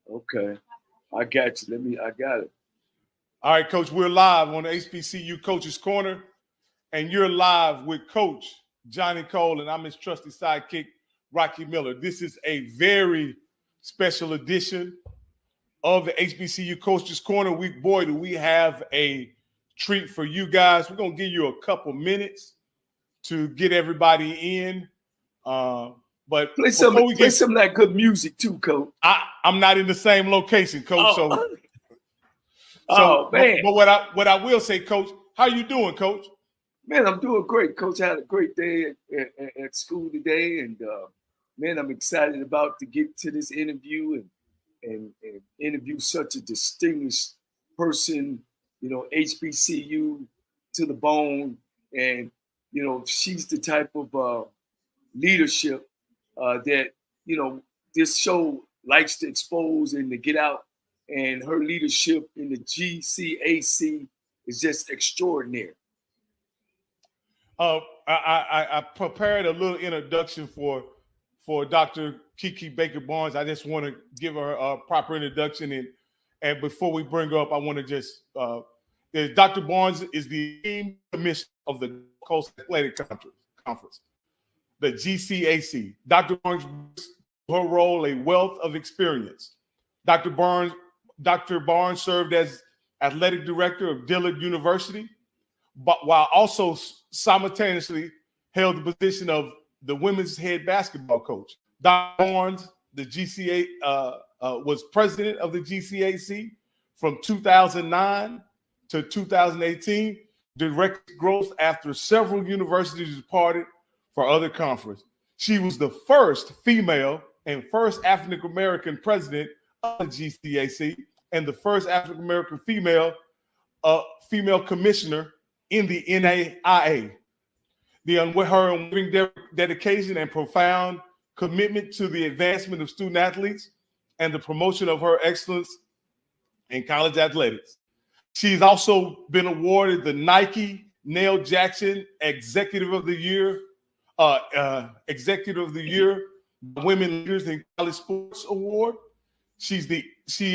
Okay. I got you. I got it. All right, Coach, we're live on the HBCU Coaches Corner, and you're live with Coach Johnnie Cole, and I'm his trusty sidekick, Rocky Miller. This is a very special edition of the HBCU Coaches Corner. Boy, do we have a treat for you guys. We're going to give you a couple minutes to get everybody in. But play some of that good music too, Coach. I'm not in the same location, Coach. Oh man! But what I will say, Coach, how you doing, Coach? Man, I'm doing great, Coach. I had a great day at school today, and man, I'm excited about to get to this interview and interview such a distinguished person. You know, HBCU to the bone, and you know, she's the type of leadership that this show likes to expose and to get out. And her leadership in the GCAC is just extraordinary. I prepared a little introduction for Dr. Kiki Baker Barnes. I just want to give her a proper introduction. And before we bring her up, I want to just Dr. Barnes is the team commissioner of the Coast Athletic Conference, the GCAC. Dr. Barnes brings to her role a wealth of experience. Dr. Barnes served as athletic director of Dillard University, but while also simultaneously held the position of the women's head basketball coach. Dr. Barnes, the GCA, was president of the GCAC from 2009 to 2018, directed growth after several universities departed for other conferences. She was the first female and first African-American president of the GCAC and the first African-American female commissioner in the NAIA. Her unwavering dedication and profound commitment to the advancement of student athletes and the promotion of her excellence in college athletics. She's also been awarded the Nike Neil Jackson Executive of the Year Women Leaders in College Sports Award. She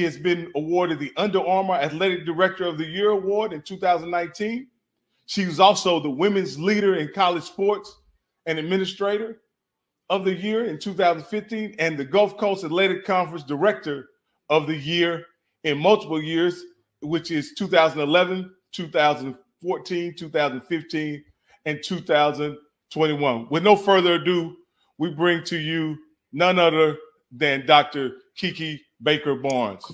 has been awarded the Under Armour Athletic Director of the Year Award in 2019. She was also the Women's Leader in College Sports and Administrator of the Year in 2015 and the Gulf Coast Athletic Conference Director of the Year in multiple years, which is 2011, 2014, 2015, and 2021. With no further ado, we bring to you none other than Dr. Kiki Baker Barnes.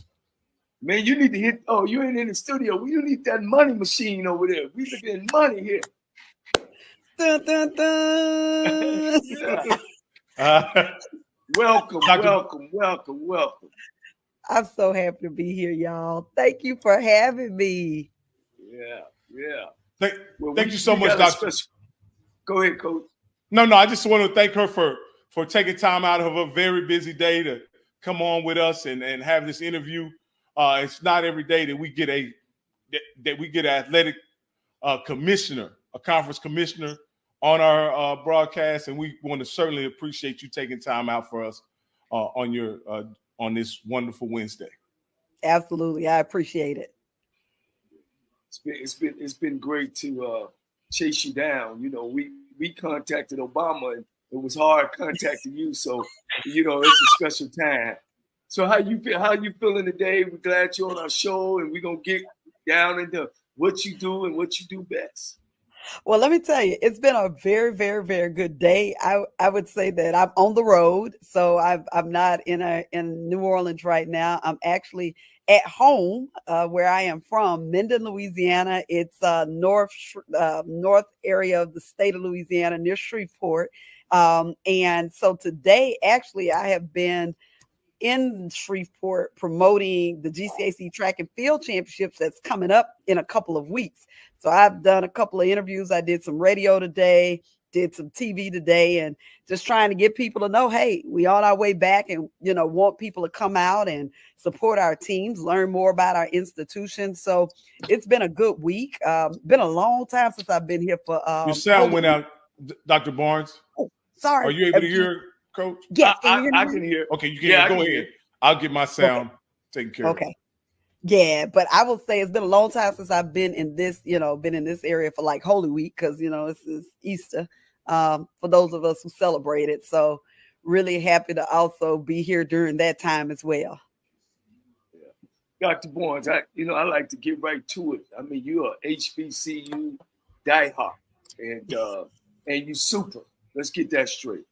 Man, you need to hit. Oh, you ain't in the studio. You need that money machine over there. We getting money here. Dun, dun, dun. Welcome, welcome. I'm so happy to be here, y'all. Thank you for having me. Yeah. Thank you so much, Doctor. Go ahead, Coach. No, I just want to thank her for taking time out of a very busy day to come on with us and have this interview. It's not every day that we get an athletic commissioner, a conference commissioner on our broadcast, and we want to certainly appreciate you taking time out for us on this wonderful Wednesday. Absolutely, I appreciate it. It's been great to chase you down. You know, we contacted Obama, and it was hard contacting you. So, you know, it's a special time. So how you feel? How you feeling today? We're glad you're on our show, and we're gonna get down into what you do and what you do best. Well, let me tell you, it's been a very, very, very good day. I would say that I'm on the road, so I'm not in New Orleans right now. I'm actually at home where I am from, Minden, Louisiana. It's north area of the state of Louisiana near Shreveport. And so today, actually, I have been in Shreveport promoting the GCAC Track and Field Championships that's coming up in a couple of weeks. So I've done a couple of interviews. I did some radio today, did some TV today, and just trying to get people to know, hey, we on our way back and, you know, want people to come out and support our teams, learn more about our institutions. So it's been a good week. Been a long time since I've been here for. Your sound went out, Dr. Barnes. Oh, sorry. Are you able to hear, Coach? Yeah, I can hear. Okay, you can. Go ahear. I'll get my sound taken care of. Okay. Yeah, but I will say it's been a long time since I've been in this, been in this area for like Holy Week, because this is Easter for those of us who celebrate it. So really happy to also be here during that time as well. Yeah. Dr. Barnes, I like to get right to it. I mean, you're a HBCU diehard, and you super. Let's get that straight.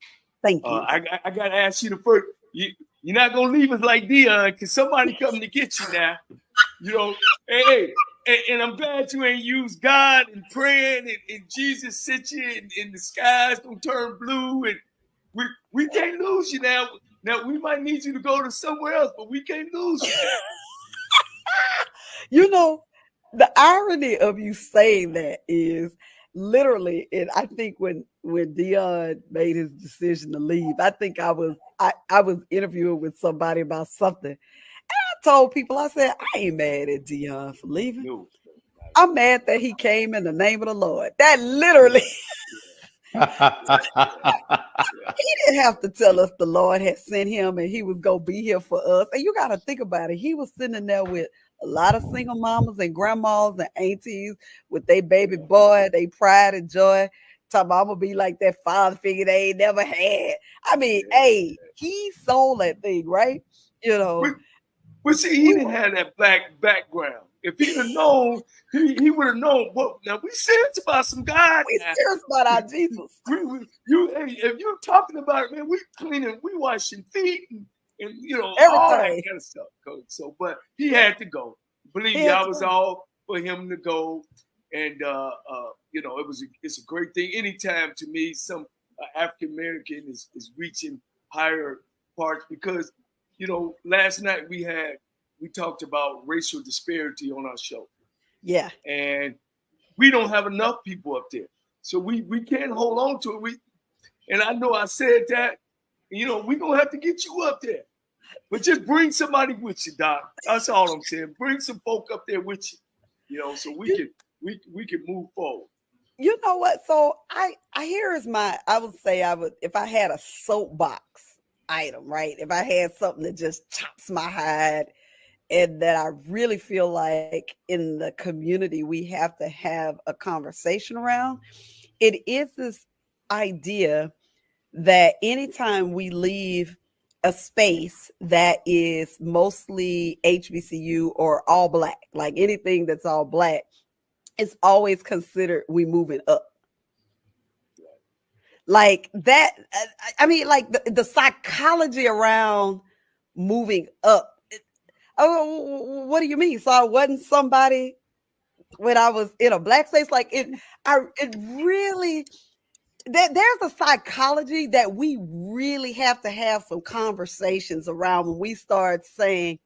Thank you. I got to ask you the first. You're not gonna leave us like Dion, because somebody coming to get you now. Hey, and I'm glad you ain't used God and praying and Jesus sent you and the sky's gonna turn blue, and we can't lose you now. Now we might need you to go to somewhere else, but we can't lose you. The irony of you saying that is literally, and I think when Dion made his decision to leave, I think I was interviewing with somebody about something. And I told people, I said, I ain't mad at Dion for leaving. No. I'm mad that he came in the name of the Lord. That literally, he didn't have to tell us the Lord had sent him and he was going to be here for us. And you got to think about it. He was sitting there with a lot of single mamas and grandmas and aunties with their baby boy, they pride and joy. Talking about, I'm going to be like that father figure they ain't never had. I mean, hey, he sold that thing, right? But see, he didn't have that black background. If he'd have known, he would have known. Well, now we serious about some God. We serious about our Jesus. If you're talking about it, man, we cleaning, we washing feet and everything. All that kind of stuff, Coach. So, but he had to go. Believe me, I was all for him to go, and it's a great thing. Anytime to me, some African American is reaching higher parts, because last night we talked about racial disparity on our show. Yeah. And we don't have enough people up there. So we can't hold on to it. And I know I said that, we're going to have to get you up there. But just bring somebody with you, Doc. That's all I'm saying. Bring some folk up there with you, so we can move forward. You know what? So I would say if I had a soapbox item, right? If I had something that just chops my hide, and that I really feel like in the community we have to have a conversation around, it is this idea that anytime we leave a space that is mostly HBCU or all Black, like anything that's all Black, it's always considered we moving up. Like that, I mean, like the psychology around moving up. Oh, what do you mean? So I wasn't somebody when I was in a Black space? Like it really, there's a psychology that we really have to have some conversations around when we start saying,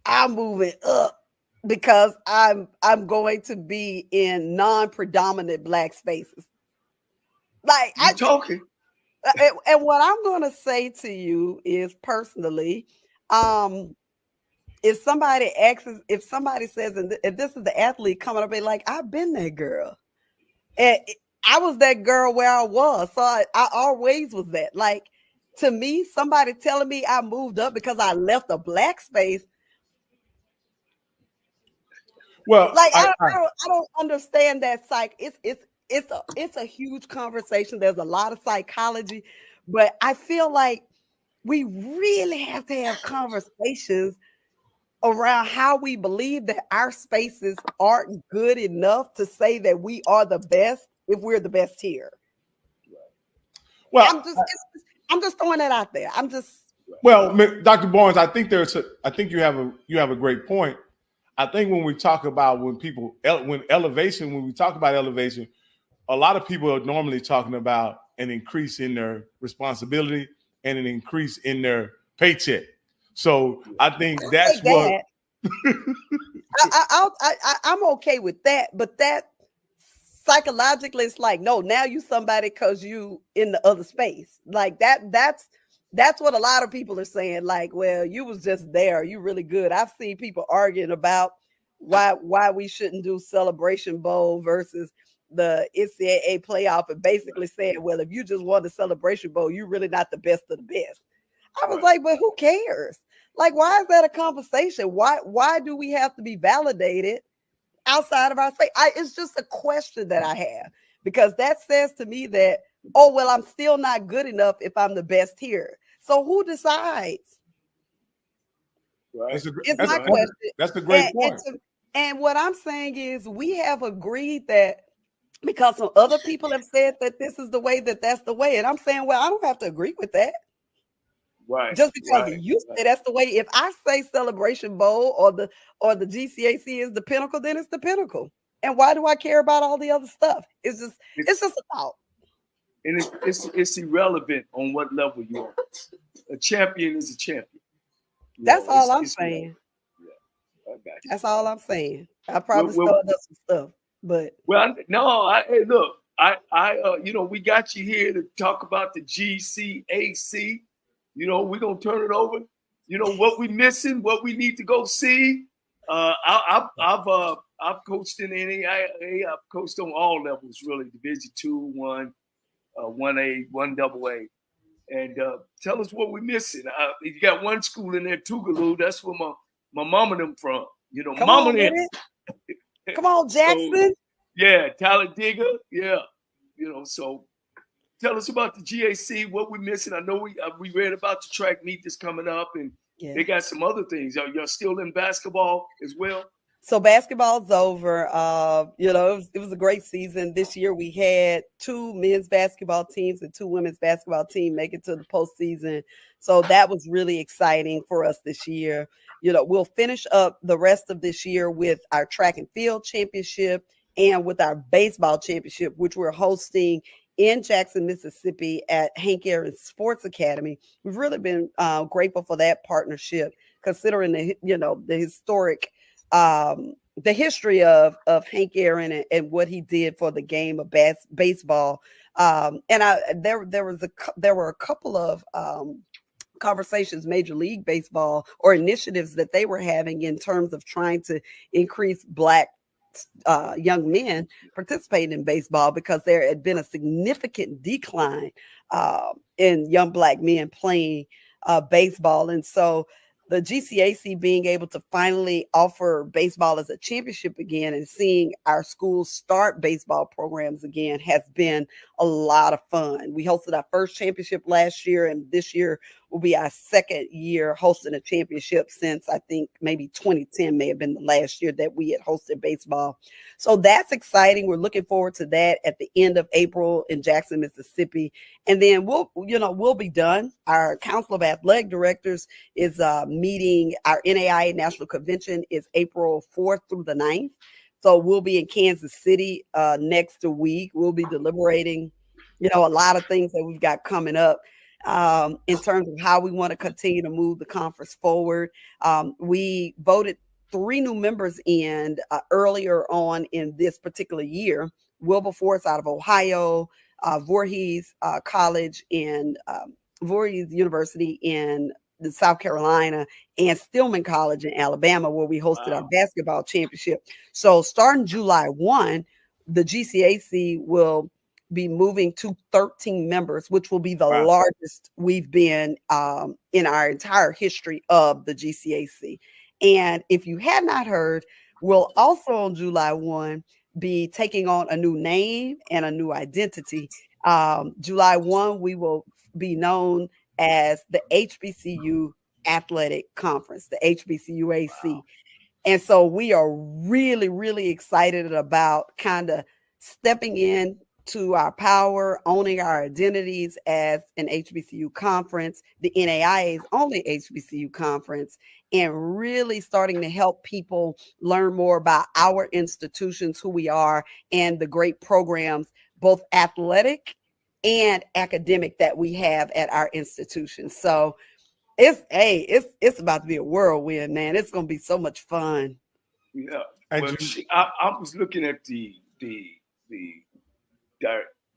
I'm moving up because I'm going to be in non-predominant Black spaces. Like I'm talking. And what I'm going to say to you is personally, if somebody says, and this is the athlete coming up and like, I've been that girl. And I was that girl where I was. So I always was that. Like, to me, somebody telling me I moved up because I left a Black space. Well, like I don't understand that it's a huge conversation. There's a lot of psychology, but I feel like we really have to have conversations around how we believe that our spaces aren't good enough to say that we are the best if we're the best here. Well, I'm just throwing that out there. Well, Dr. Barnes, I think you have a great point. I think when we talk about when we talk about elevation, a lot of people are normally talking about an increase in their responsibility and an increase in their paycheck. So I think that's what I'm okay with that, but that psychologically it's like, no, now you somebody because you in the other space. Like that's what a lot of people are saying. Like, well, you was just there, you really good. I've seen people arguing about why we shouldn't do Celebration Bowl versus the NCAA playoff, and basically saying, well, if you just won the Celebration Bowl, you're really not the best of the best. I was like, but who cares? Like, why is that a conversation? Why do we have to be validated outside of our space? It's just a question that I have, because that says to me that, oh, well, I'm still not good enough if I'm the best here. So who decides? Right. It's my question. That's a great point. And what I'm saying is, we have agreed that because some other people have said that this is the way, that's the way. And I'm saying, well, I don't have to agree with that. Right. Just because you say that's the way. If I say Celebration Bowl or the GCAC is the pinnacle, then it's the pinnacle. And why do I care about all the other stuff? It's just a thought. And it's irrelevant on what level you are. A champion is a champion. That's all I'm saying. Yeah, I got you. That's all I'm saying. I probably started up some stuff, but hey, look, we got you here to talk about the GCAC. We're gonna turn it over. What we missing, what we need to go see. I've coached in the NAIA. I've coached on all levels, really, Division 2, 1, 1A, 1AA. And tell us what we're missing. You got one school in there, Tougaloo. That's where my mom and them from. Come on, Jackson. So, yeah, Talladega. Yeah. So tell us about the GAC, what we're missing. I know we read about the track meet that's coming up, and they got some other things. Y'all still in basketball as well? So basketball's over. It was a great season. This year we had 2 men's basketball teams and 2 women's basketball teams make it to the postseason. So that was really exciting for us this year. We'll finish up the rest of this year with our track and field championship and with our baseball championship, which we're hosting in Jackson, Mississippi at Hank Aaron Sports Academy. We've really been grateful for that partnership, considering the historic the history of Hank Aaron and what he did for the game of baseball. There were a couple of conversations, Major League Baseball, or initiatives that they were having in terms of trying to increase Black young men participating in baseball, because there had been a significant decline in young Black men playing baseball. And so the GCAC being able to finally offer baseball as a championship again and seeing our schools start baseball programs again has been a lot of fun. We hosted our first championship last year, and this year will be our second year hosting a championship since I think maybe 2010 may have been the last year that we had hosted baseball. So that's exciting. We're looking forward to that at the end of April in Jackson, Mississippi. And then we'll be done. Our Council of Athletic Directors is meeting. Our NAIA National Convention is April 4th through the 9th. So we'll be in Kansas City next week. We'll be deliberating, a lot of things that we've got coming up in terms of how we want to continue to move the conference forward. We voted 3 new members in earlier on in this particular year. Wilberforce out of Ohio, Voorhees College in Voorhees University in South Carolina, and Stillman College in Alabama, where we hosted our basketball championship. So starting July 1, the GCAC will be moving to 13 members, which will be the largest we've been in our entire history of the GCAC. And if you had not heard, we'll also on July 1 be taking on a new name and a new identity. July 1, we will be known as the HBCU Athletic Conference, the HBCUAC. Wow. And so we are really, really excited about kind of stepping in to our power, owning our identities as an HBCU conference, the NAIA's only HBCU conference, and really starting to help people learn more about our institutions, who we are, and the great programs, both athletic and academic, that we have at our institution. So it's about to be a whirlwind, man. It's going to be so much fun. Yeah. Well, I was looking at the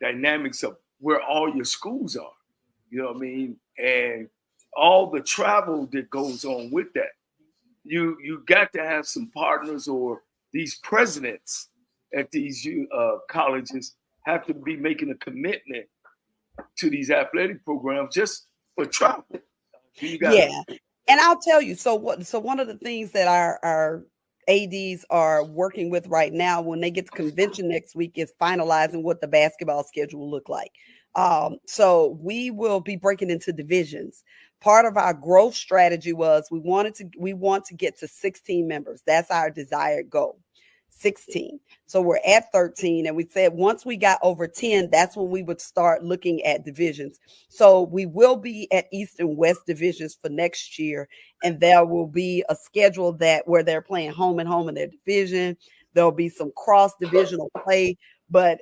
dynamics of where all your schools are, you know what I mean? And all the travel that goes on with that. You got to have some partners, or these presidents at these colleges have to be making a commitment to these athletic programs just for travel. And I'll tell you, so one of the things that our ADs are working with right now when they get to convention next week is finalizing what the basketball schedule will look like. So we will be breaking into divisions. Part of our growth strategy was we want to get to 16 members. That's our desired goal. 16. So we're at 13. And we said once we got over 10, that's when we would start looking at divisions. So we will be at East and West divisions for next year. And there will be a schedule where they're playing home and home in their division. There'll be some cross-divisional play. But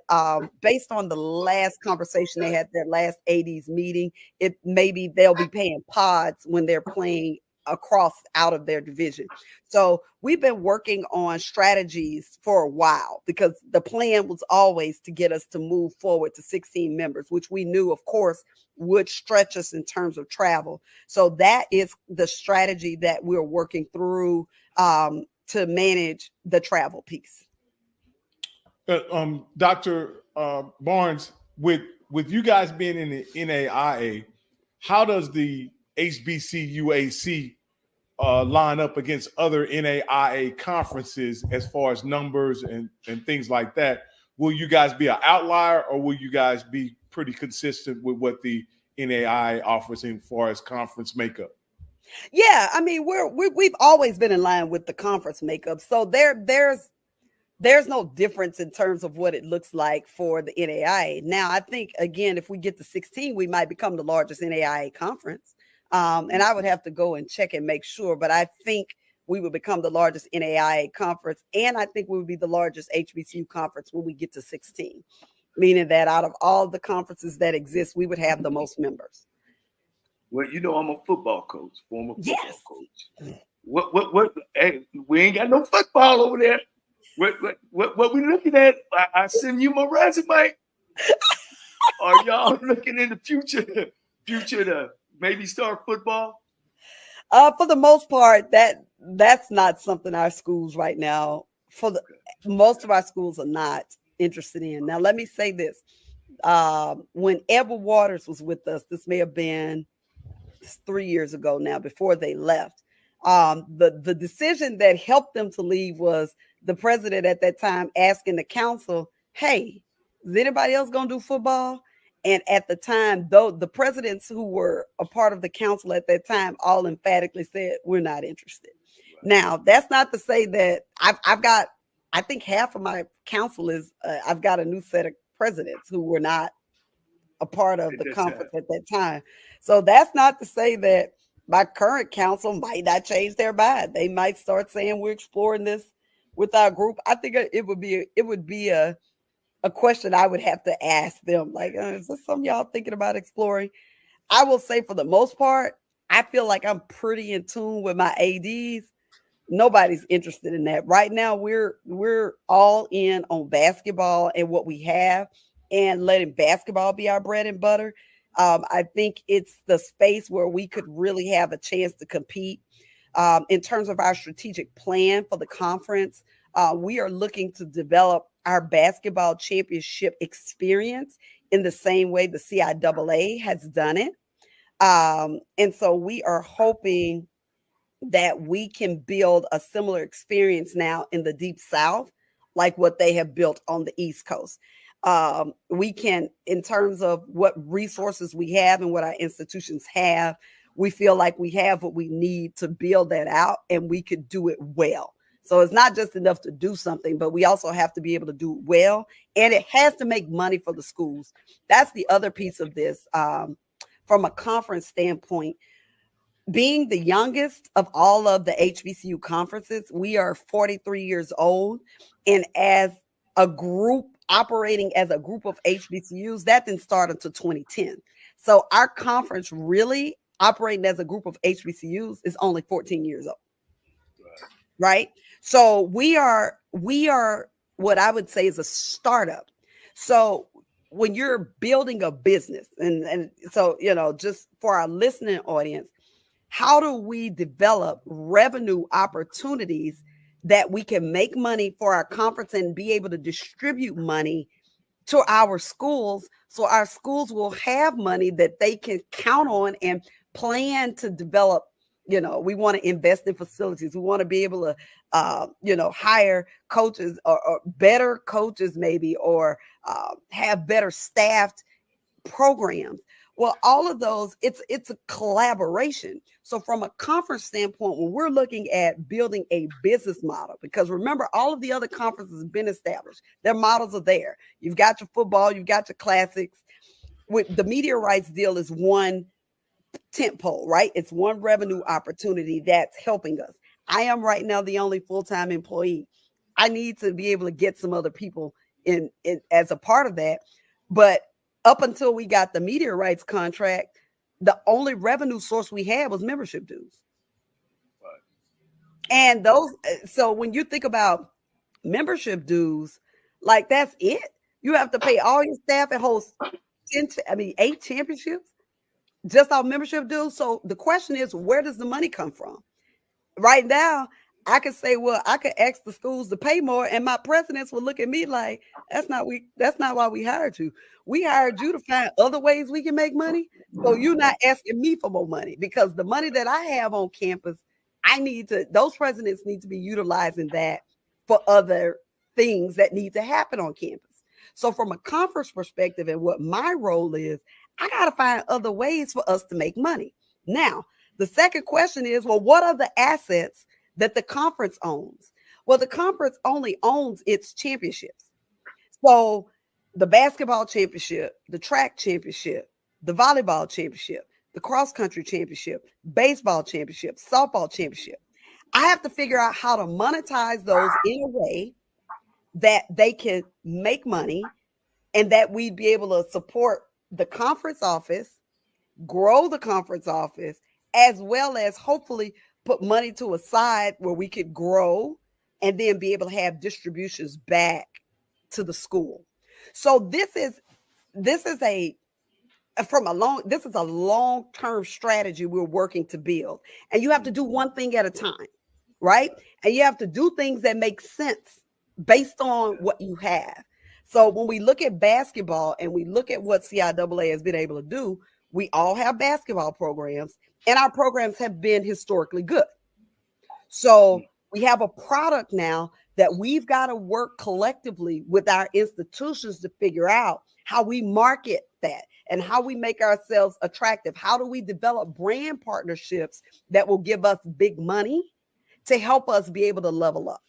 based on the last conversation they had, their last ADs meeting, it maybe they'll be paying pods when they're playing across out of their division. So we've been working on strategies for a while because the plan was always to get us to move forward to 16 members, which we knew, of course, would stretch us in terms of travel. So that is the strategy that we're working through to manage the travel piece. Dr. Barnes, with you guys being in the NAIA, how does the HBCUAC line up against other NAIA conferences as far as numbers and things like that? Will you guys be an outlier, or will you guys be pretty consistent with what the NAIA offers as far as conference makeup? Yeah, I mean, we've always been in line with the conference makeup, so there's no difference in terms of what it looks like for the NAIA. Now, I think, again, if we get to 16, we might become the largest NAIA conference. And I would have to go and check and make sure, but I think we would become the largest NAIA conference. And I think we would be the largest HBCU conference when we get to 16, meaning that out of all the conferences that exist, we would have the most members. Well, you know, I'm a football coach, former football coach. What? Hey, we ain't got no football over there. What we looking at? I send you my resume. Are y'all looking in the future to maybe start football? For the most part, that's not something our schools right now, most of our schools are not interested in. Now, let me say this. When Edward Waters was with us, this may have been 3 years ago now, before they left, the decision that helped them to leave was the president at that time asking the council, hey, is anybody else going to do football? And at the time, though, the presidents who were a part of the council at that time all emphatically said, we're not interested. Right. Now, that's not to say that I've got, I think half of my council is, I've got a new set of presidents who were not a part of the conference at that time. So that's not to say that my current council might not change their mind. They might start saying we're exploring this with our group. I think it would be a question I would have to ask them. Like, is this something y'all thinking about exploring? I will say for the most part, I feel like I'm pretty in tune with my ADs. Nobody's interested in that. Right now, we're all in on basketball and what we have and letting basketball be our bread and butter. I think it's the space where we could really have a chance to compete. In terms of our strategic plan for the conference, we are looking to develop our basketball championship experience in the same way the CIAA has done it. And so we are hoping that we can build a similar experience now in the Deep South, like what they have built on the East Coast. We can, in terms of what resources we have and what our institutions have, we feel like we have what we need to build that out, and we could do it well. So it's not just enough to do something, but we also have to be able to do it well, and it has to make money for the schools. That's the other piece of this. From a conference standpoint, being the youngest of all of the HBCU conferences, we are 43 years old, and as a group, operating as a group of HBCUs, that didn't start until 2010. So our conference really operating as a group of HBCUs is only 14 years old. Right? So we are what I would say is a startup. So when you're building a business, and so, you know, just for our listening audience, how do we develop revenue opportunities that we can make money for our conference and be able to distribute money to our schools, so our schools will have money that they can count on and plan to develop, we want to invest in facilities. We want to be able to, hire coaches or better coaches maybe, or have better staffed programs. Well, all of those, it's a collaboration. So from a conference standpoint, when we're looking at building a business model, because remember, all of the other conferences have been established. Their models are there. You've got your football, you've got your classics. With the media rights deal is one tentpole, right? It's one revenue opportunity that's helping us. I am right now the only full-time employee. I need to be able to get some other people in as a part of that. But up until we got the media rights contract, the only revenue source we had was membership dues. Right. And so when you think about membership dues, like that's it. You have to pay all your staff and host 8 championships just off membership dues. So the question is, where does the money come from? Right now, I could say, well, I could ask the schools to pay more, and my presidents would look at me like, that's not why we hired you. We hired you to find other ways we can make money. So you're not asking me for more money, because the money that I have on campus, those presidents need to be utilizing that for other things that need to happen on campus. So from a conference perspective, and what my role is, I got to find other ways for us to make money. Now, the second question is, well, what are the assets that the conference owns? Well, the conference only owns its championships. So the basketball championship, the track championship, the volleyball championship, the cross country championship, baseball championship, softball championship. I have to figure out how to monetize those in a way that they can make money, and that we'd be able to support the conference office, grow the conference office, as well as hopefully put money to a side where we could grow and then be able to have distributions back to the school. So this is a long-term strategy we're working to build. And you have to do one thing at a time, right? And you have to do things that make sense based on what you have. So when we look at basketball and we look at what CIAA has been able to do, we all have basketball programs, and our programs have been historically good. So we have a product now that we've got to work collectively with our institutions to figure out how we market that and how we make ourselves attractive. How do we develop brand partnerships that will give us big money to help us be able to level up?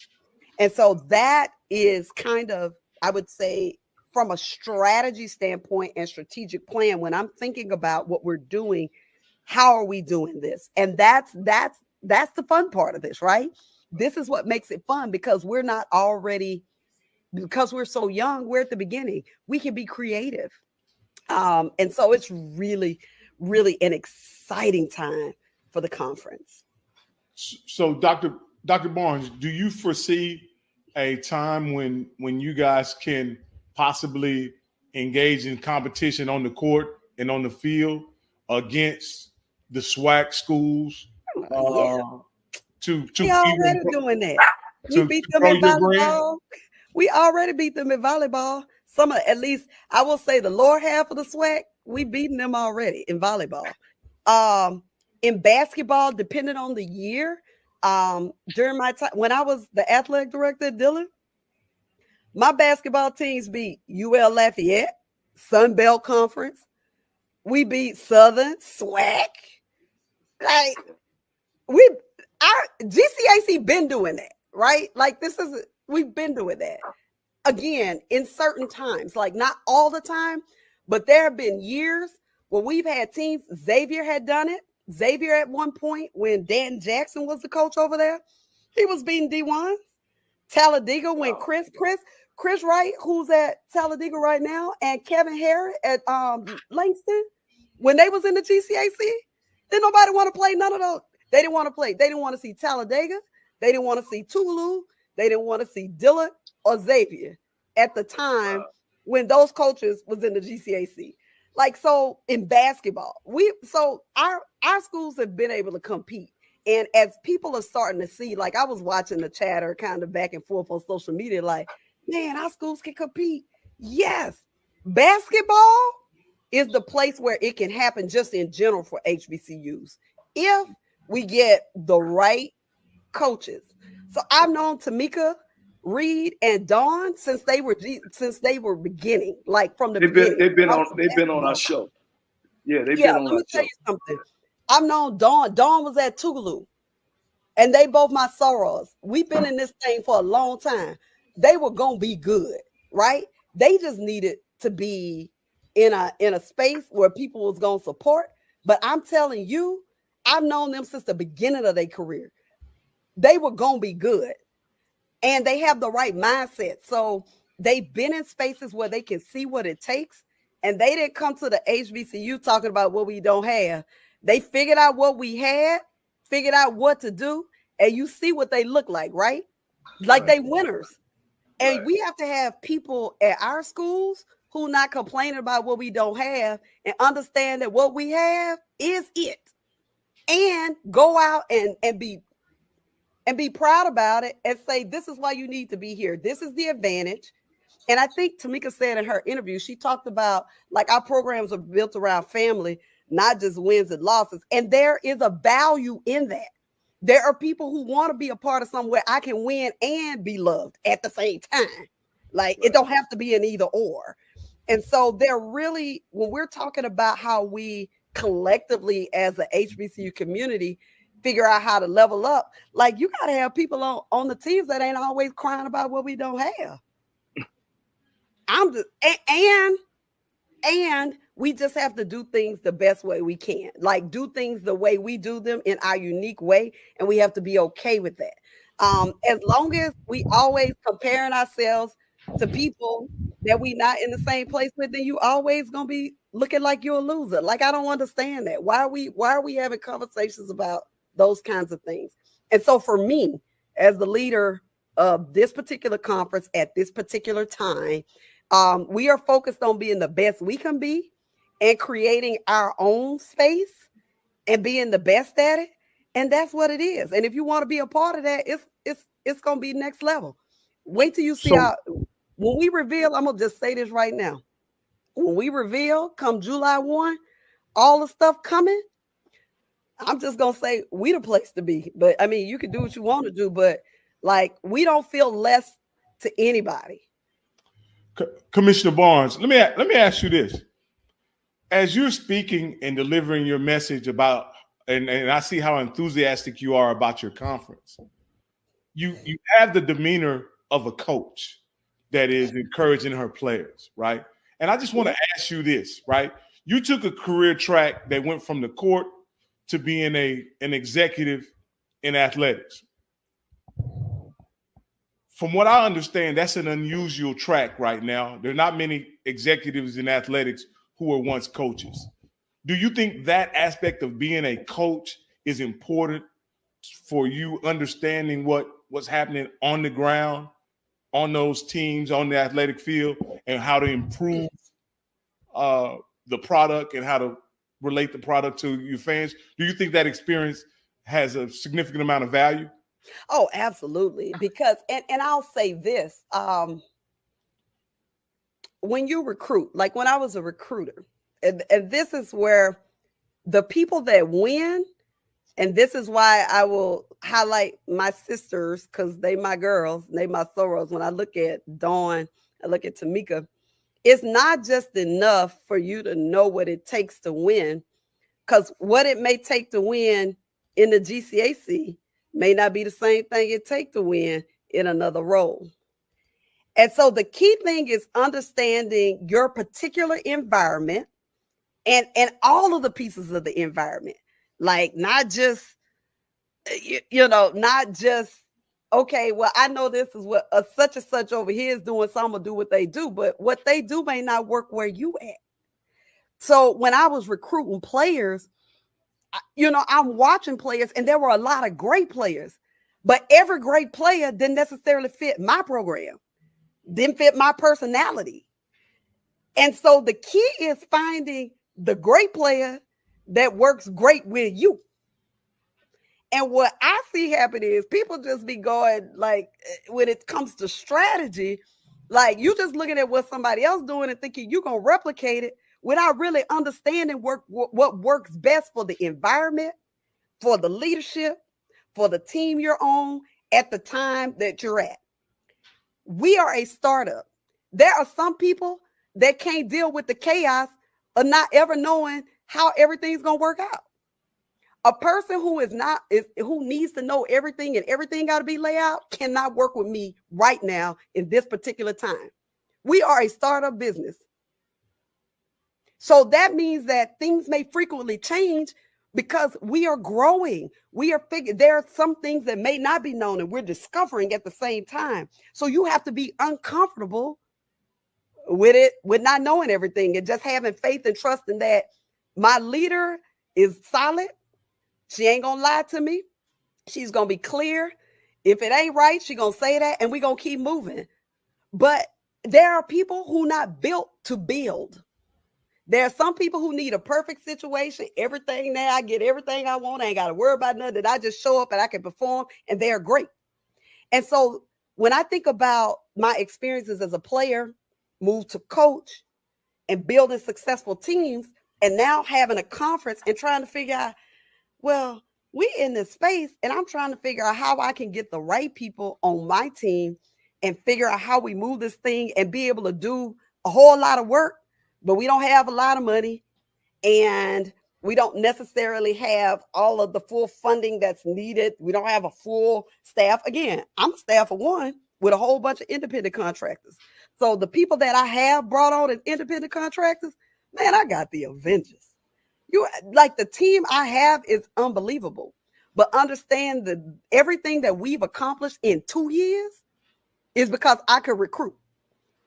And so that is kind of, I would say, from a strategy standpoint and strategic plan, when I'm thinking about what we're doing, how are we doing this? And that's the fun part of this, right? This is what makes it fun, because we're so young, we're at the beginning. We can be creative. And so it's really, really an exciting time for the conference. So Dr. Barnes, do you foresee a time when you guys can possibly engage in competition on the court and on the field against the SWAC schools? We already doing that. We beat them in volleyball. We already beat them in volleyball. At least I will say the lower half of the SWAC, we beaten them already in volleyball. In basketball, depending on the year, during my time when I was the athletic director at Dillon, my basketball teams beat UL Lafayette, Sun Belt Conference. We beat Southern, SWAC. Like our GCAC been doing that, right? Like we've been doing that. Again, in certain times, like not all the time, but there have been years where we've had teams. Xavier had done it. Xavier at one point, when Dan Jackson was the coach over there, he was beating D1. Talladega, when Chris Wright, who's at Talladega right now, and Kevin Harris at Langston, when they was in the GCAC, didn't nobody want to play none of those. They didn't want to play. They didn't want to see Talladega. They didn't want to see Tulu. They didn't want to see Dillon or Xavier at the time when those coaches was in the GCAC. Like, so in basketball, our schools have been able to compete. And as people are starting to see, like I was watching the chatter kind of back and forth on social media, like, man, our schools can compete. Yes. Basketball is the place where it can happen just in general for HBCUs. If we get the right coaches. So I've known Tamika, Reed, and Dawn since they were beginning, like from the beginning. They've been on our show. Yeah, they've been on our show. Let me tell you something. I've known Dawn. Dawn was at Tougaloo, and they both my sorors. We've been in this thing for a long time. They were gonna be good, right? They just needed to be in a space where people was gonna support. But I'm telling you, I've known them since the beginning of their career. They were gonna be good, and they have the right mindset. So they've been in spaces where they can see what it takes, and they didn't come to the HBCU talking about what we don't have. They figured out what we had, figured out what to do, and you see what they look like, right? Like they winners. And we have to have people at our schools who not complaining about what we don't have and understand that what we have is it, and go out and be proud about it and say, this is why you need to be here. This is the advantage. And I think Tamika said in her interview, she talked about like our programs are built around family, not just wins and losses. And there is a value in that. There are people who want to be a part of somewhere I can win and be loved at the same time. Like it don't have to be an either or. And so they're really, when we're talking about how we collectively as a HBCU community figure out how to level up, like you got to have people on the teams that ain't always crying about what we don't have. And we just have to do things the best way we can, like do things the way we do them in our unique way. And we have to be okay with that. As long as we always comparing ourselves to people that we not in the same place with, then you always going to be looking like you're a loser. Like, I don't understand that. Why are we having conversations about those kinds of things? And so for me, as the leader of this particular conference at this particular time, we are focused on being the best we can be and creating our own space and being the best at it. And that's what it is. And if you want to be a part of that, it's going to be next level. Wait till you see how, when we reveal, I'm going to just say this right now. When we reveal come July 1, all the stuff coming, I'm just going to say we the place to be. But I mean, you can do what you want to do, but like, we don't feel less to anybody. Commissioner Barnes, let me ask you this. As you're speaking and delivering your message about, and I see how enthusiastic you are about your conference, you have the demeanor of a coach that is encouraging her players, right? And I just want to ask you this, right? You took a career track that went from the court to being an executive in athletics. From what I understand, that's an unusual track right now. There are not many executives in athletics who were once coaches. Do you think that aspect of being a coach is important for you understanding what's happening on the ground, on those teams, on the athletic field, and how to improve the product and how to relate the product to your fans? Do you think that experience has a significant amount of value? Oh, absolutely. Because, and I'll say this, when you recruit, like when I was a recruiter, and this is where the people that win, and this is why I will highlight my sisters, because they my girls, they my sorors. When I look at Dawn, I look at Tamika, it's not just enough for you to know what it takes to win, because what it may take to win in the GCAC may not be the same thing it takes to win in another role. And so the key thing is understanding your particular environment and all of the pieces of the environment. Like not just, not just, okay, well, I know this is what a such and such over here is doing, so I'm going to do what they do. But what they do may not work where you at. So when I was recruiting players, I'm watching players, and there were a lot of great players, but every great player didn't necessarily fit my program, didn't fit my personality. And so the key is finding the great player that works great with you. And what I see happen is people just be going, like, when it comes to strategy, like you just looking at what somebody else doing and thinking you're going to replicate it without really understanding what works best for the environment, for the leadership, for the team you're on at the time that you're at. We are a startup. There are some people that can't deal with the chaos of not ever knowing how everything's going to work out. A person who who needs to know everything and everything got to be laid out cannot work with me right now in this particular time. We are a startup business. So that means that things may frequently change because we are growing. There are some things that may not be known and we're discovering at the same time. So you have to be uncomfortable with it, with not knowing everything, and just having faith and trusting that my leader is solid. She ain't gonna lie to me. She's gonna be clear. If it ain't right, she's gonna say that, and we're gonna keep moving. But there are people who not built to build. There are some people who need a perfect situation. Everything there, I get everything I want. I ain't got to worry about nothing. I just show up and I can perform, and they're great. And so when I think about my experiences as a player, move to coach, and building successful teams, and now having a conference and trying to figure out, well, we in this space, and I'm trying to figure out how I can get the right people on my team and figure out how we move this thing and be able to do a whole lot of work, but we don't have a lot of money, and we don't necessarily have all of the full funding that's needed. We don't have a full staff. Again, I'm a staff of one with a whole bunch of independent contractors. So the people that I have brought on as independent contractors, man, I got the Avengers. Like the team I have is unbelievable, but understand that everything that we've accomplished in 2 years is because I could recruit,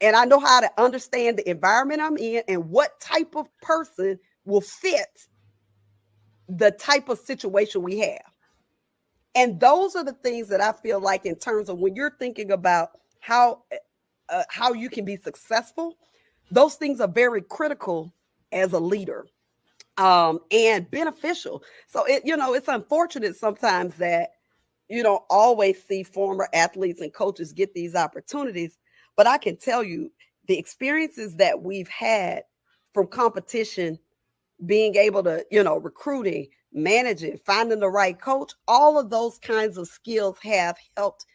and I know how to understand the environment I'm in and what type of person will fit the type of situation we have. And those are the things that I feel like in terms of when you're thinking about how you can be successful, those things are very critical as a leader. And beneficial. So it's unfortunate sometimes that you don't always see former athletes and coaches get these opportunities. But I can tell you the experiences that we've had from competition, being able to, recruiting, managing, finding the right coach, all of those kinds of skills have helped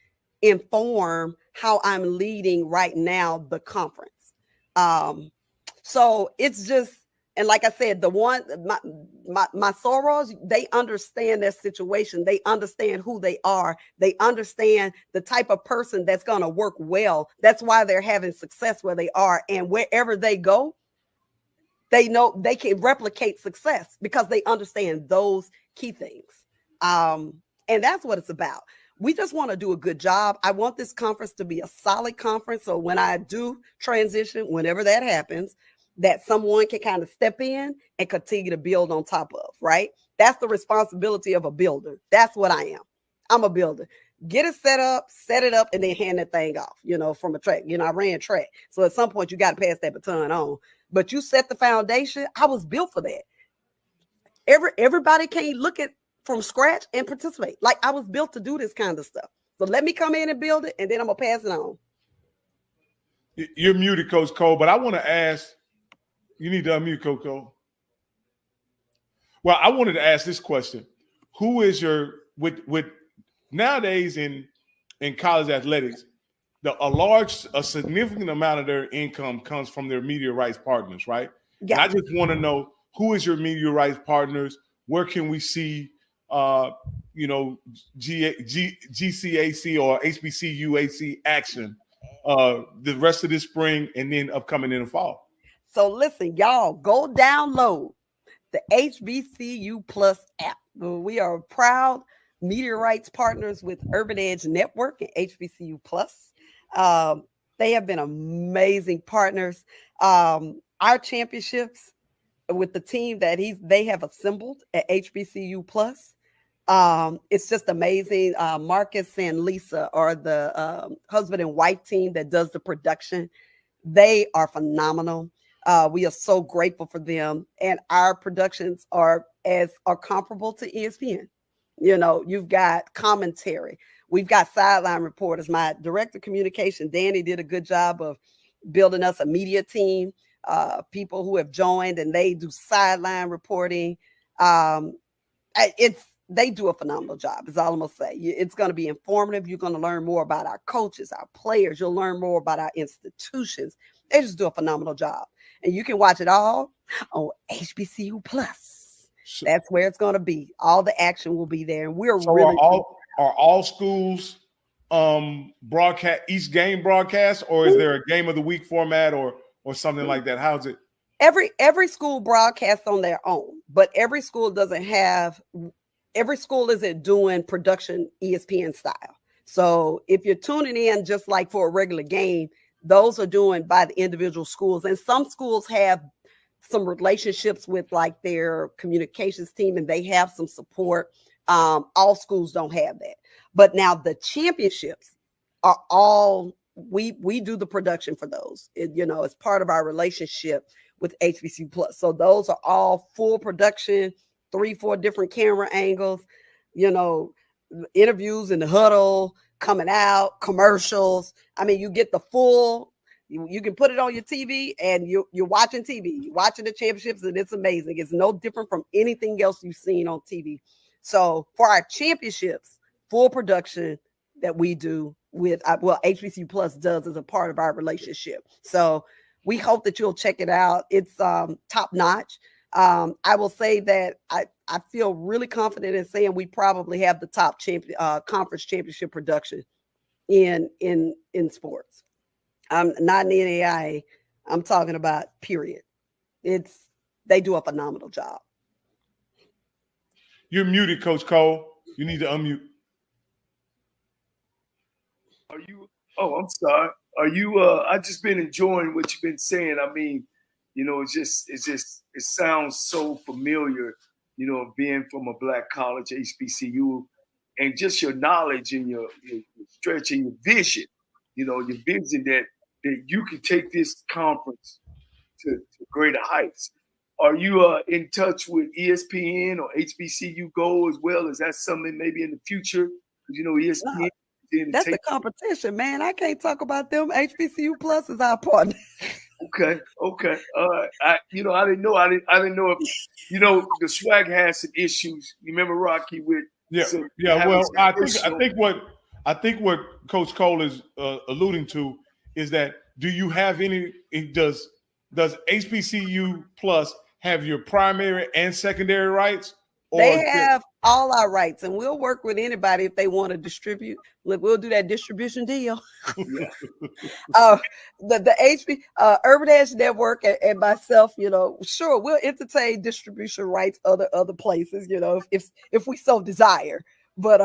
inform how I'm leading right now the conference. So it's just, and like I said, my sorors, they understand their situation. They understand who they are. They understand the type of person that's going to work well. That's why they're having success where they are. And wherever they go, they know they can replicate success because they understand those key things. And that's what it's about. We just want to do a good job. I want this conference to be a solid conference. So when I do transition, whenever that happens, that someone can kind of step in and continue to build on top of, right? That's the responsibility of a builder. That's what I am. I'm a builder. Get it set it up, and then hand that thing off, from a track. I ran track. So at some point you got to pass that baton on. But you set the foundation. I was built for that. Everybody can't look at from scratch and participate. Like I was built to do this kind of stuff. So let me come in and build it, and then I'm going to pass it on. You're muted, Coach Cole, but I want to ask, you need to unmute, Coco. Well, I wanted to ask this question. Who is with nowadays in college athletics, a significant amount of their income comes from their media rights partners, right? Yeah. And I just want to know, who is your media rights partners? Where can we see, GCAC or HBCU action the rest of this spring and then upcoming in the fall? So listen, y'all, go download the HBCU Plus app. We are proud media rights partners with Urban Edge Network and HBCU Plus. They have been amazing partners. Our championships with the team that they have assembled at HBCU Plus. It's just amazing. Marcus and Lisa are the husband and wife team that does the production. They are phenomenal. We are so grateful for them, and our productions are comparable to ESPN. You've got commentary. We've got sideline reporters. My director of communication, Danny, did a good job of building us a media team, people who have joined, and they do sideline reporting. they do a phenomenal job, is all I'm going to say. It's going to be informative. You're going to learn more about our coaches, our players. You'll learn more about our institutions. They just do a phenomenal job. And you can watch it all on HBCU Plus. That's where it's going to be. All the action will be there. And we're so really are all schools broadcast each game broadcast, or is there a game of the week format or something like that? How's it? Every school broadcasts on their own, but every school isn't doing production ESPN style. So if you're tuning in just like for a regular game, those are doing by the individual schools. And some schools have some relationships with like their communications team, and they have some support. All schools don't have that. But now the championships are all, we do the production for those. It's part of our relationship with HBCU Plus. So those are all full production, 3-4 different camera angles, interviews in the huddle, coming out, commercials. I mean, you get the full, you can put it on your TV and you're watching TV, you're watching the championships, and it's amazing. It's no different from anything else you've seen on TV. So for our championships, full production that we do with, HBCU Plus does as a part of our relationship. So we hope that you'll check it out. It's top notch. I will say that I feel really confident in saying we probably have the top conference championship production in sports. I'm not in the NAIA. I'm talking about period. They do a phenomenal job. You're muted, Coach Cole. You need to unmute. Are you? Oh, I'm sorry. Are you? I've just been enjoying what you've been saying. I mean, it sounds so familiar. Being from a black college, HBCU, and just your knowledge and your stretch and your vision. Your vision that you can take this conference to greater heights. Are you in touch with ESPN or HBCU Go as well? Is that something maybe in the future? Because ESPN. That's the competition, man. I can't talk about them. HBCU Plus is our partner. Okay. All right. I didn't know. I didn't know if the swag has some issues. You remember Rocky with Well, I think what Coach Cole is alluding to is that do you have any? Does HBCU Plus have your primary and secondary rights? They have all our rights, and we'll work with anybody if they want to distribute. Look, we'll do that distribution deal. The Urban Edge Network and myself, sure, we'll entertain distribution rights other places, if we so desire. But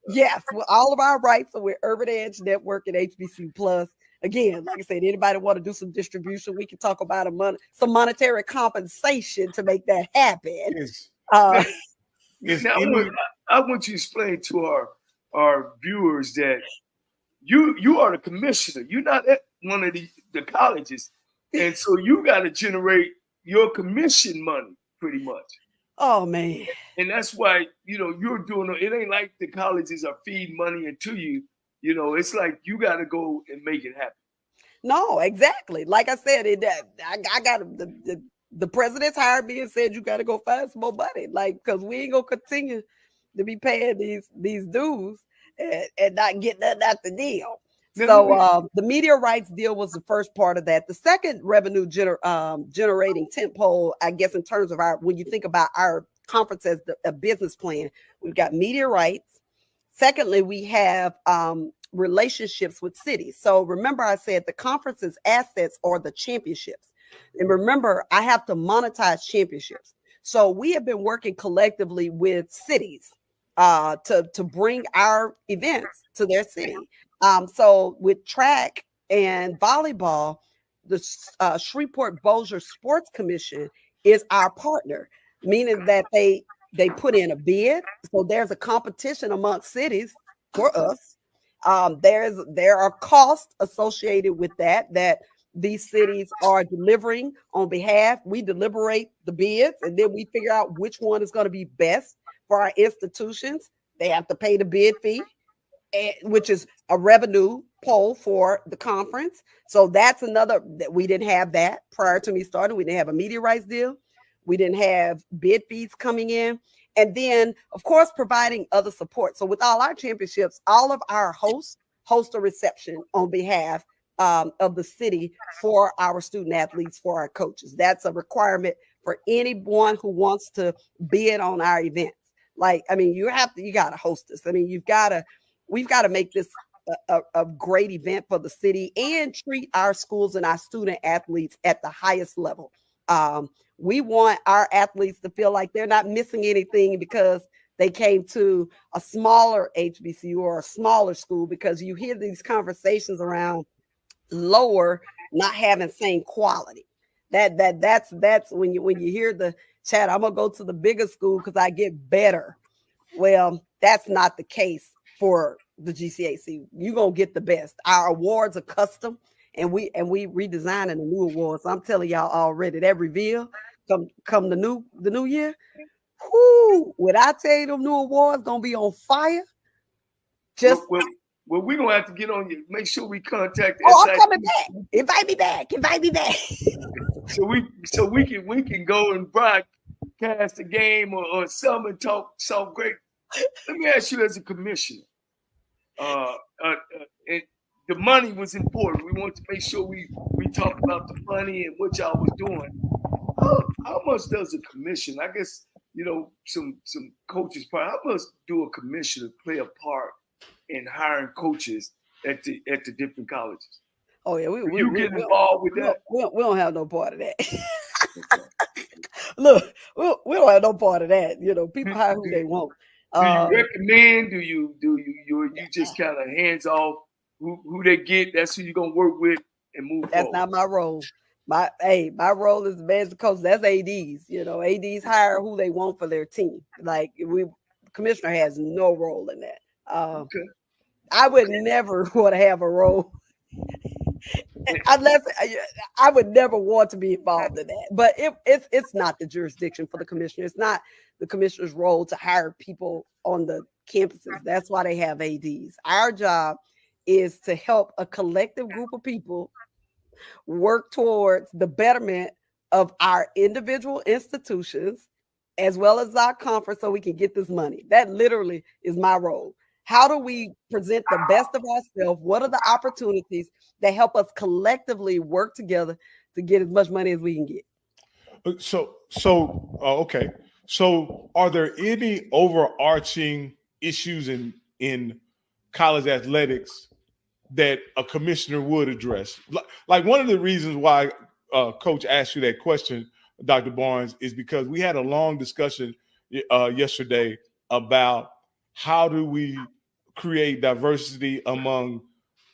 yes, all of our rights are with Urban Edge Network and HBCU Plus. Again, like I said, anybody want to do some distribution, we can talk about some monetary compensation to make that happen. Yes. Now, I want you to explain to our viewers that you are the commissioner. You're not at one of the colleges, and so you got to generate your commission money pretty much. Oh man! And that's why you're doing it. Ain't like the colleges are feeding money into you. It's like you got to go and make it happen. No, exactly. Like I said, I got the president's hired me and said, you got to go find some more money. Because we ain't going to continue to be paying these dues and not get nothing out the deal. So the media rights deal was the first part of that. The second revenue generating tentpole, I guess, in terms of when you think about our conference as a business plan, we've got media rights. Secondly, we have relationships with cities. So remember, I said the conference's assets are the championships. And remember, I have to monetize championships. So we have been working collectively with cities to bring our events to their city. So with track and volleyball, the Shreveport-Bossier Sports Commission is our partner, meaning that they put in a bid. So there's a competition amongst cities for us. There are costs associated with that these cities are delivering on behalf. We deliberate the bids, and then we figure out which one is going to be best for our institutions. They have to pay the bid fee, which is a revenue pool for the conference. So that's another that we didn't have that prior to me starting. We didn't have a media rights deal. We didn't have bid fees coming in. And then, of course, providing other support. So with all our championships, all of our hosts host a reception on behalf of the city for our student athletes, for our coaches. That's a requirement for anyone who wants to bid on our events. Like, I mean, you got to host this. I mean, we've got to make this a great event for the city and treat our schools and our student athletes at the highest level. We want our athletes to feel like they're not missing anything because they came to a smaller HBCU or a smaller school, because you hear these conversations around lower not having same quality. That's when you hear the chat, I'm gonna go to the bigger school because I get better. Well, that's not the case for the GCAC. You're gonna get the best. Our awards are custom, and we redesigning the new awards. I'm telling y'all already, that reveal come the new year. Whoo, when I tell you them new awards gonna be on fire. Just well, we're gonna have to get on you. Make sure we contact. I'm coming back. Invite me back. so we can go and broadcast the game or some and talk some great. Let me ask you, as a commissioner, the money was important. We want to make sure we talk about the money and what y'all was doing. How much does a commission? I guess, some coaches part. How much do a commissioner play a part in hiring coaches at the different colleges? Oh yeah, we get involved with that? We don't have no part of that. Look, we don't have no part of that. People hire who they want. Do you recommend? Do you just kind of hands off who they get? That's who you're gonna work with and move That's forward. not my role. My role is the management coach. That's ADs. ADs hire who they want for their team. Like commissioner has no role in that. Okay. I would never want to have a role unless I would never want to be involved in that. But it's not the jurisdiction for the commissioner. It's not the commissioner's role to hire people on the campuses. That's why they have ADs. Our job is to help a collective group of people work towards the betterment of our individual institutions as well as our conference, so we can get this money. That literally is my role. How do we present the best of ourselves? What are the opportunities that help us collectively work together to get as much money as we can get? Okay. So are there any overarching issues in college athletics that a commissioner would address? Like one of the reasons why Coach asked you that question, Dr. Barnes, is because we had a long discussion yesterday about how do we create diversity among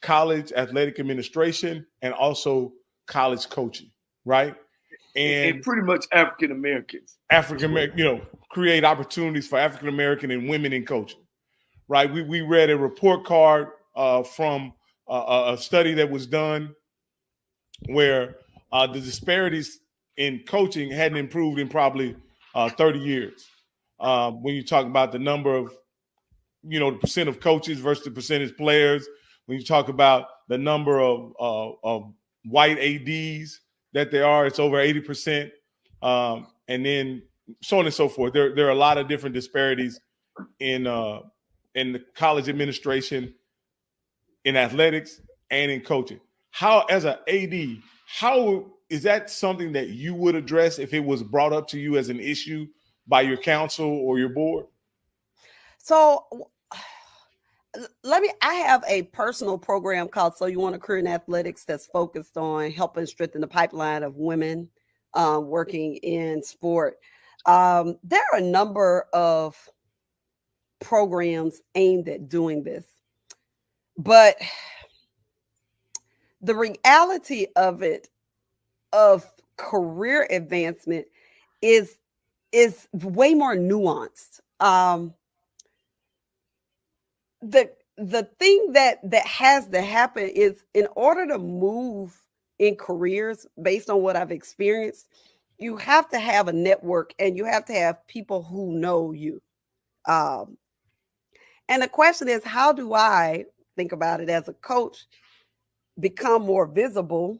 college athletic administration and also college coaching, right? And pretty much African Americans. Create opportunities for African American and women in coaching, right? We read a report card from a study that was done where the disparities in coaching hadn't improved in probably 30 years. When you talk about the number of, the percent of coaches versus the percentage players, when you talk about the number of white ADs that there are, it's over 80%. And then so on and so forth. There are a lot of different disparities in the college administration, in athletics, and in coaching. How, as an AD, how is that something that you would address if it was brought up to you as an issue by your council or your board? So I have a personal program called So You Want a Career in Athletics that's focused on helping strengthen the pipeline of women working in sport. There are a number of programs aimed at doing this, but the reality of career advancement is way more nuanced. The thing that has to happen is, in order to move in careers, based on what I've experienced, you have to have a network and you have to have people who know you. And the question is, how do I think about it as a coach, become more visible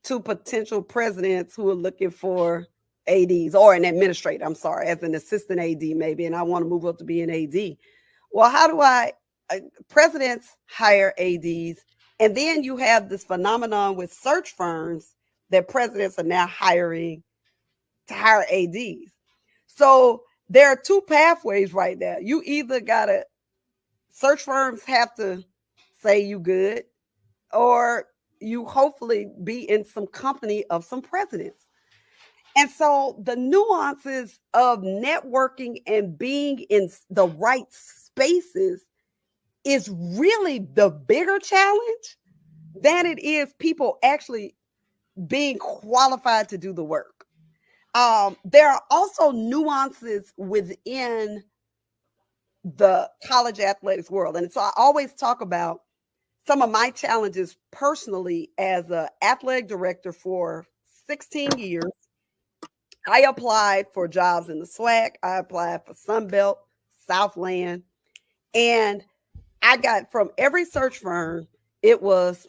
to potential presidents who are looking for ADs or an administrator, I'm sorry, as an assistant AD maybe, and I want to move up to be an AD. Well, how do presidents hire ADs, and then you have this phenomenon with search firms that presidents are now hiring to hire ADs. So there are two pathways right now. You either gotta, search firms have to say you good, or you hopefully be in some company of some presidents. And so the nuances of networking and being in the right spaces is really the bigger challenge than it is people actually being qualified to do the work. There are also nuances within the college athletics world. And so I always talk about some of my challenges personally as an athletic director for 16 years. I applied for jobs in the SWAC. I applied for Sunbelt, Southland, and I got from every search firm, it was,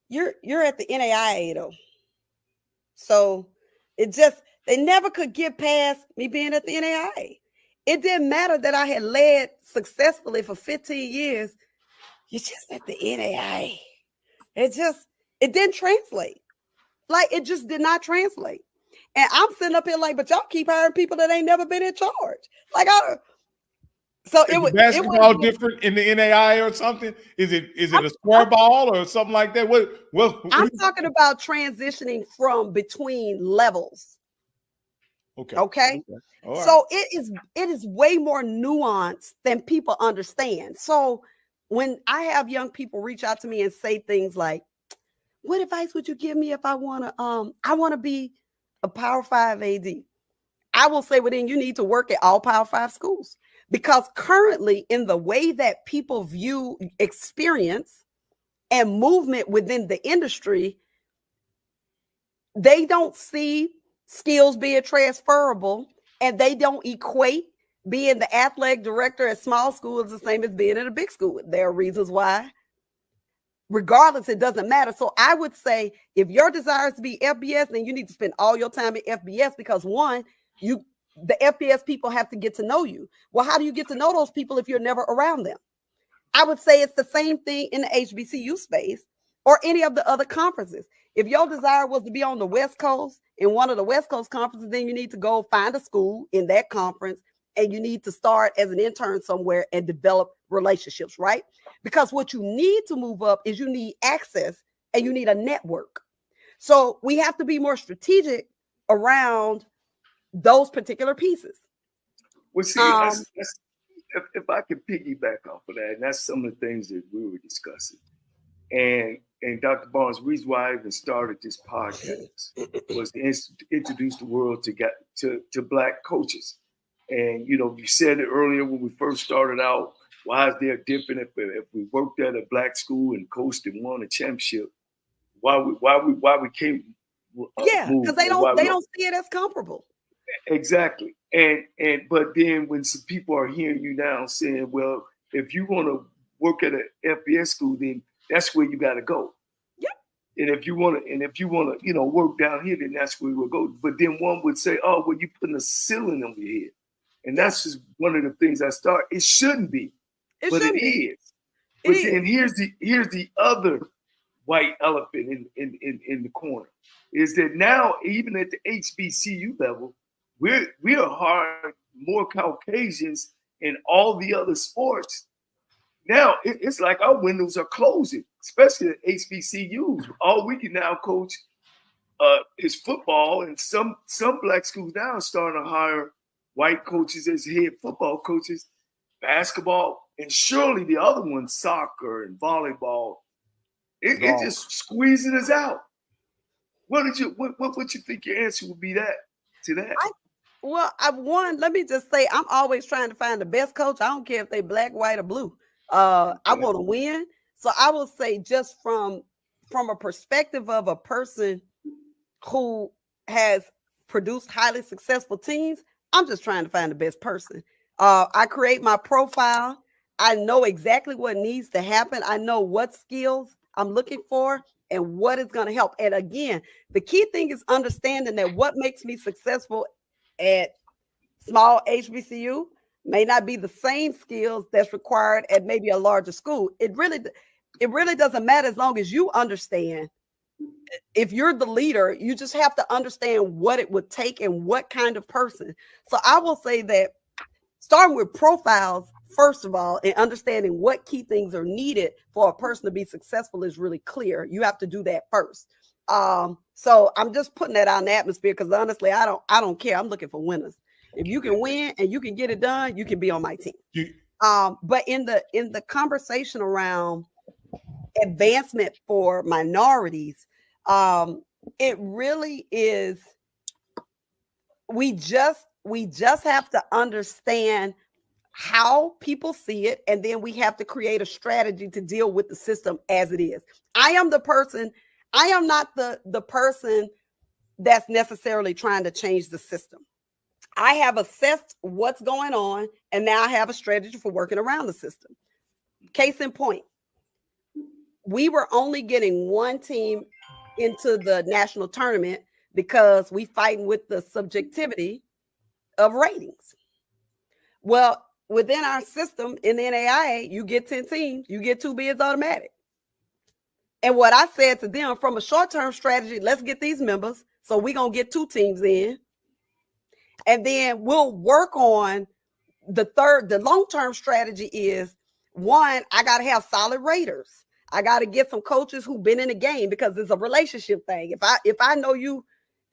you're at the NAIA though. So it just, they never could get past me being at the NAIA. It didn't matter that I had led successfully for 15 years. You're just at the NAIA. It didn't translate. Like, it just did not translate. And I'm sitting up here like, but y'all keep hiring people that ain't never been in charge. Like, so it was basketball different in the NAIA or something. Is it a square ball or something like that? What I'm talking about transitioning from between levels. Okay. Right. So it is way more nuanced than people understand. So when I have young people reach out to me and say things like, what advice would you give me if I want to be a Power 5 AD? I will say, well, then you need to work at all Power 5 schools, because currently in the way that people view experience and movement within the industry, they don't see skills being transferable, and they don't equate being the athletic director at small schools the same as being in a big school. There are reasons why. Regardless, it doesn't matter. So I would say, if your desire is to be FBS, then you need to spend all your time in FBS, because one, the FBS people have to get to know you. Well, how do you get to know those people if you're never around them? I would say it's the same thing in the HBCU space or any of the other conferences. If your desire was to be on the West Coast in one of the West Coast conferences, then you need to go find a school in that conference, and you need to start as an intern somewhere and develop relationships, right? Because what you need to move up is you need access and you need a network. So we have to be more strategic around those particular pieces. Well, see, if I could piggyback off of that, and that's some of the things that we were discussing. And Dr. Barnes, the reason why I even started this podcast was to introduce the world to Black coaches. And, you said it earlier when we first started out, why is there different if we worked at a Black school and coached and won a championship? Why we can't? Because they don't see it as comparable. Exactly. But then when some people are hearing you now saying, well, if you want to work at an FBS school, then that's where you got to go. Yep. And if you want to, work down here, then that's where we'll go. But then one would say, oh, well, you're putting a ceiling on your head. And that's just one of the things I start. It shouldn't be, but it is. But then here's the other white elephant in the corner, is that now even at the HBCU level, we are hiring more Caucasians in all the other sports. Now it's like our windows are closing, especially at HBCUs. All we can now coach is football, and some Black schools now are starting to hire white coaches as head football coaches, basketball, and surely the other ones, soccer and volleyball. It just squeezing us out. What you think your answer would be to that? Let me just say, I'm always trying to find the best coach. I don't care if they Black, white, or blue. I want to win. So I will say, just from a perspective of a person who has produced highly successful teams, I'm just trying to find the best person. I create my profile. I know exactly what needs to happen. I know what skills I'm looking for. and what is going to help. And again, the key thing is understanding that what makes me successful at small HBCU may not be the same skills that's required at maybe a larger school. It really doesn't matter as long as you understand. If you're the leader, you just have to understand what it would take and what kind of person. So I will say that starting with profiles, first of all, and understanding what key things are needed for a person to be successful is really clear. You have to do that first. So I'm just putting that out in the atmosphere because honestly, I don't care. I'm looking for winners. If you can win and you can get it done, you can be on my team. But in the conversation around advancement for minorities, it really is, we just have to understand how people see it, and then we have to create a strategy to deal with the system as it is. I am not the person that's necessarily trying to change the system. I have assessed what's going on, and now I have a strategy for working around the system. Case in point, we were only getting one team into the national tournament because we fighting with the subjectivity of ratings. Well, within our system in the NAIA, you get 10 teams, you get 2 bids automatic. And what I said to them from a short-term strategy, let's get these members. So we're going to get 2 teams in. And then we'll work on the long-term strategy is, one, I got to have solid raters. I got to get some coaches who've been in the game because it's a relationship thing. If I know you,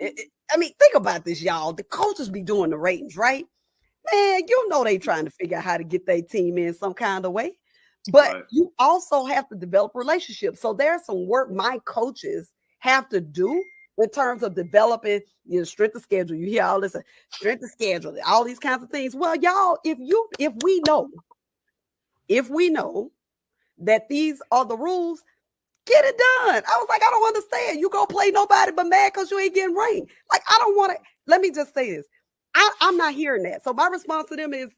I mean, think about this, y'all. The coaches be doing the ratings, right? Man, you know they trying to figure out how to get their team in some kind of way. But you also have to develop relationships. So there's some work my coaches have to do in terms of developing, strength of schedule. You hear all this strength of schedule, all these kinds of things. Well, y'all, if we know that these are the rules, get it done. I was like, I don't understand. You go play nobody but mad because you ain't getting ranked. Like, I don't want to. Let me just say this. I'm not hearing that. So my response to them is,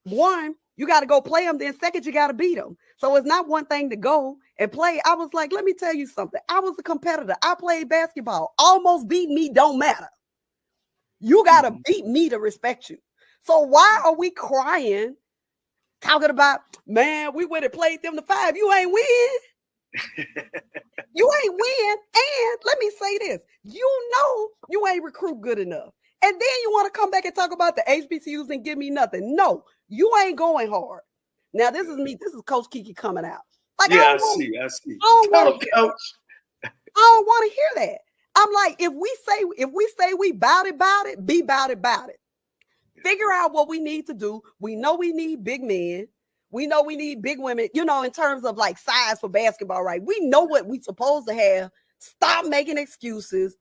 one, you got to go play them. Then second, you got to beat them. So it's not one thing to go and play. I was like, let me tell you something. I was a competitor. I played basketball. Almost beat me don't matter. You got to beat me to respect you. So why are we crying, talking about, man, we went and played them to 5. You ain't win. You ain't win. And let me say this. You know you ain't recruit good enough. And then you want to come back and talk about the HBCUs and give me nothing. No, you ain't going hard. Now, this is me. This is Coach Kiki coming out. Like, yeah, I see. I don't want to hear that. I'm like, if we say we bout it, be bout it. Figure out what we need to do. We know we need big men. We know we need big women, in terms of like size for basketball, right? We know what we supposed to have. Stop making excuses.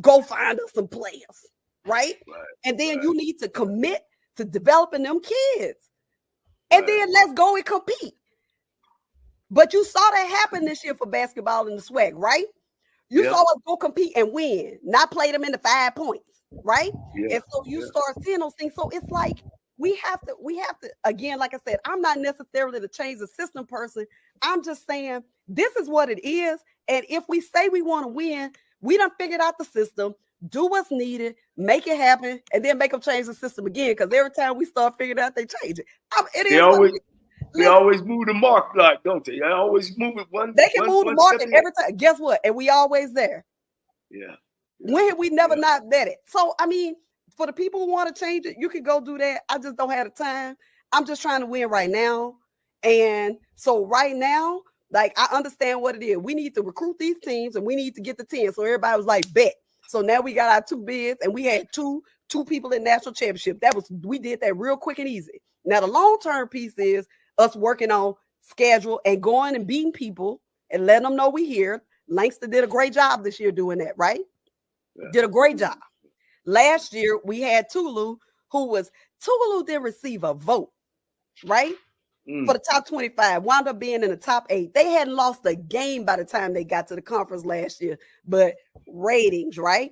Go find us some players. Right? And then you need to commit to developing them kids. And then let's go and compete. But you saw that happen this year for basketball in the SWAC, right? You saw us go compete and win, not play them in the 5 points, right? And so you start seeing those things. So it's like we have to, again, like I said, I'm not necessarily the change the system person. I'm just saying this is what it is. And if we say we want to win, we done figured out the system. Do what's needed, make it happen, and then make them change the system again. Because every time we start figuring out, they change it. They always move the mark, like, don't they? They always move it one. They can move the market every time. Guess what? And we always there. Yeah. When have we never not vetted? So I mean, for the people who want to change it, you can go do that. I just don't have the time. I'm just trying to win right now. And so right now, like, I understand what it is. We need to recruit these teams, and we need to get the 10. So everybody was like, bet. So now we got our 2 bids, and we had two people in national championship. We did that real quick and easy. Now the long-term piece is us working on schedule and going and beating people and letting them know we here. Langston did a great job this year doing that, right? Yeah. Did a great job. Last year we had Tulu didn't receive a vote, right? For the top 25, wound up being in the top 8. They hadn't lost a game by the time they got to the conference last year, but ratings, right?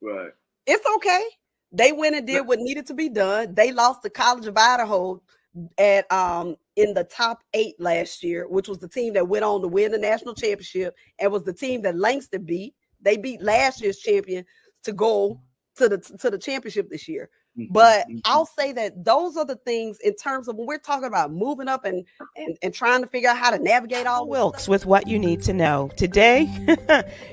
Right. It's okay. They went and did what needed to be done. They lost to College of Idaho at in the top 8 last year, which was the team that went on to win the national championship and was the team that Langston beat. They beat last year's champion to go to the championship this year. But I'll say that those are the things in terms of when we're talking about moving up and trying to figure out how to navigate all Wilkes with what you need to know. Today,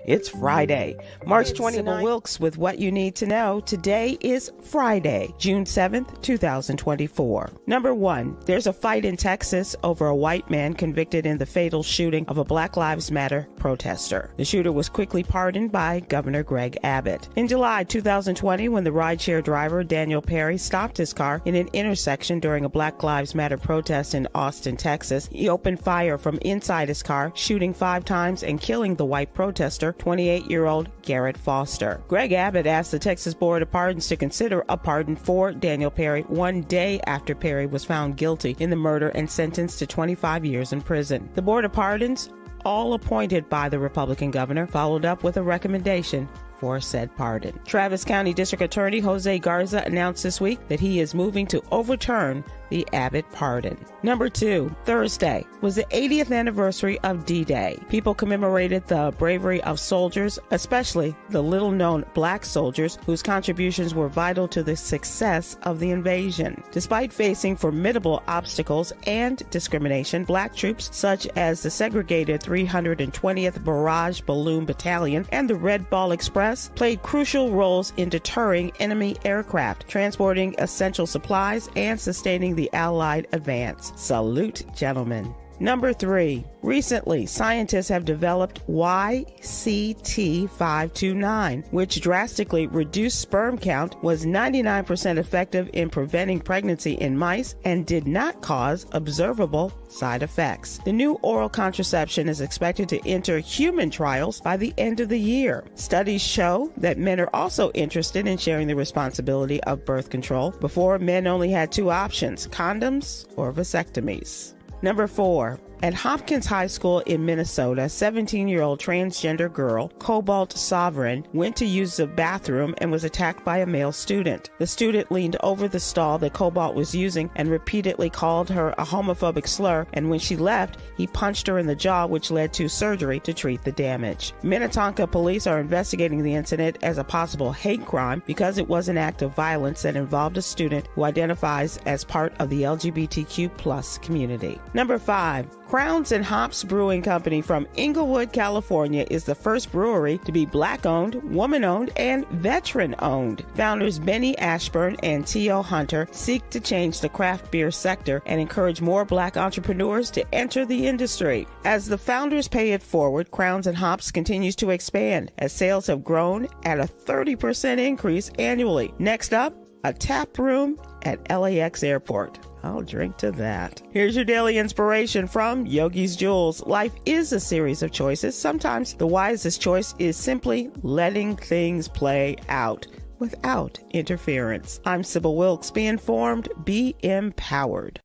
it's Friday, March 20th. Wilkes with what you need to know. Today is Friday, June 7th, 2024. Number 1, there's a fight in Texas over a white man convicted in the fatal shooting of a Black Lives Matter protester. The shooter was quickly pardoned by Governor Greg Abbott. In July 2020, when the rideshare driver Daniel Perry stopped his car in an intersection during a Black Lives Matter protest in Austin, Texas, he opened fire from inside his car, shooting 5 times and killing the white protester, 28-year-old Garrett Foster. Greg Abbott asked the Texas Board of Pardons to consider a pardon for Daniel Perry 1 day after Perry was found guilty in the murder and sentenced to 25 years in prison. The Board of Pardons, all appointed by the Republican governor, followed up with a recommendation for said pardon. Travis County District Attorney Jose Garza announced this week that he is moving to overturn the Abbott pardon. Number 2, Thursday was the 80th anniversary of D-Day. People commemorated the bravery of soldiers, especially the little-known black soldiers whose contributions were vital to the success of the invasion. Despite facing formidable obstacles and discrimination, black troops such as the segregated 320th Barrage Balloon Battalion and the Red Ball Express played crucial roles in deterring enemy aircraft, transporting essential supplies, and sustaining the Allied advance. Salute, gentlemen. Number 3, recently, scientists have developed YCT529, which drastically reduced sperm count, was 99% effective in preventing pregnancy in mice, and did not cause observable side effects. The new oral contraception is expected to enter human trials by the end of the year. Studies show that men are also interested in sharing the responsibility of birth control. Before, men only had 2 options: condoms or vasectomies. Number 4, at Hopkins High School in Minnesota, 17-year-old transgender girl, Cobalt Sovereign, went to use the bathroom and was attacked by a male student. The student leaned over the stall that Cobalt was using and repeatedly called her a homophobic slur, and when she left, he punched her in the jaw, which led to surgery to treat the damage. Minnetonka police are investigating the incident as a possible hate crime because it was an act of violence that involved a student who identifies as part of the LGBTQ+ community. Number 5, Crowns and Hops Brewing Company from Inglewood, California is the first brewery to be Black-owned, woman-owned, and veteran-owned. Founders Benny Ashburn and T.O. Hunter seek to change the craft beer sector and encourage more Black entrepreneurs to enter the industry. As the founders pay it forward, Crowns and Hops continues to expand as sales have grown at a 30% increase annually. Next up, a tap room at LAX Airport. I'll drink to that. Here's your daily inspiration from Yogi's Jewels. Life is a series of choices. Sometimes the wisest choice is simply letting things play out without interference. I'm Sybil Wilkes. Be informed, be empowered.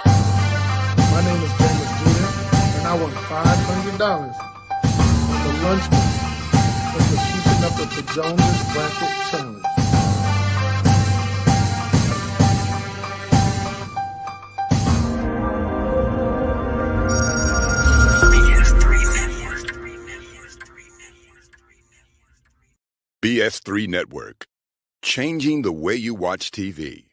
My name is James Jr., and I won $500 for lunch money for keeping up with the Jonas Bracket Challenge. BS3 Network, changing the way you watch TV.